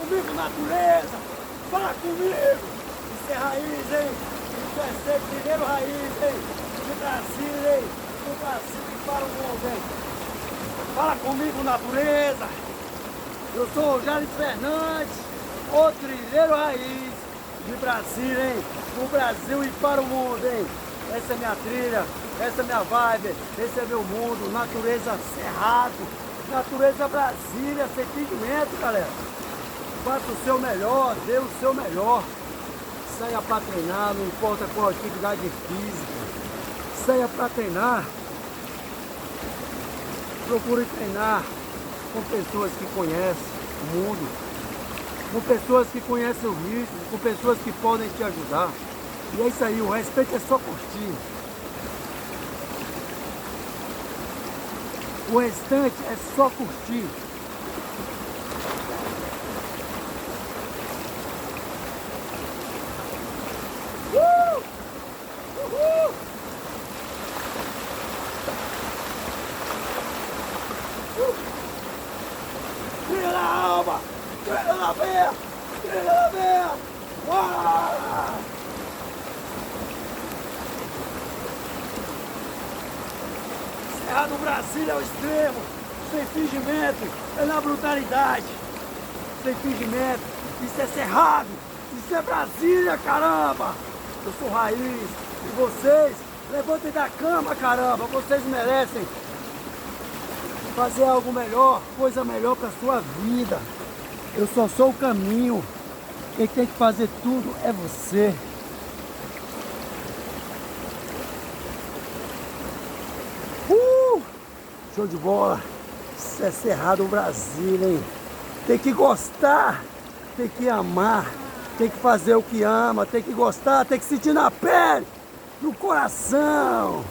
comigo, natureza! Fala comigo! Isso é raiz, hein? Isso é ser primeiro raiz, hein? De Brasília, hein? Do Brasil e para o mundo, hein? Fala comigo, natureza! Eu sou o Jales Fernandes, o trilheiro raiz de Brasília, hein? Do Brasil e para o mundo, hein? Essa é minha trilha, essa é minha vibe, esse é meu mundo, natureza Cerrado, natureza Brasília, sem fingimento, galera. Faça o seu melhor, dê o seu melhor. Saia para treinar, não importa qual atividade física. Saia para treinar. Procure treinar com pessoas que conhecem o mundo, com pessoas que conhecem o risco, com pessoas que podem te ajudar. E é isso aí, o respeito é só curtir. O restante é só curtir. Uhul! Trilha na alma! Trilha na veia! Trilha na veia! Uau! Cerrado Brasília ao extremo, sem fingimento, é na brutalidade. Sem fingimento, isso é Cerrado, isso é Brasília, caramba! Eu sou raiz, e vocês, levantem da cama, caramba, vocês merecem fazer algo melhor, coisa melhor para sua vida. Eu só sou o caminho, quem tem que fazer tudo é você. Show de bola! Isso é Cerrado Brasília, hein? Tem que gostar, tem que amar, tem que fazer o que ama, tem que gostar, tem que sentir na pele, no coração.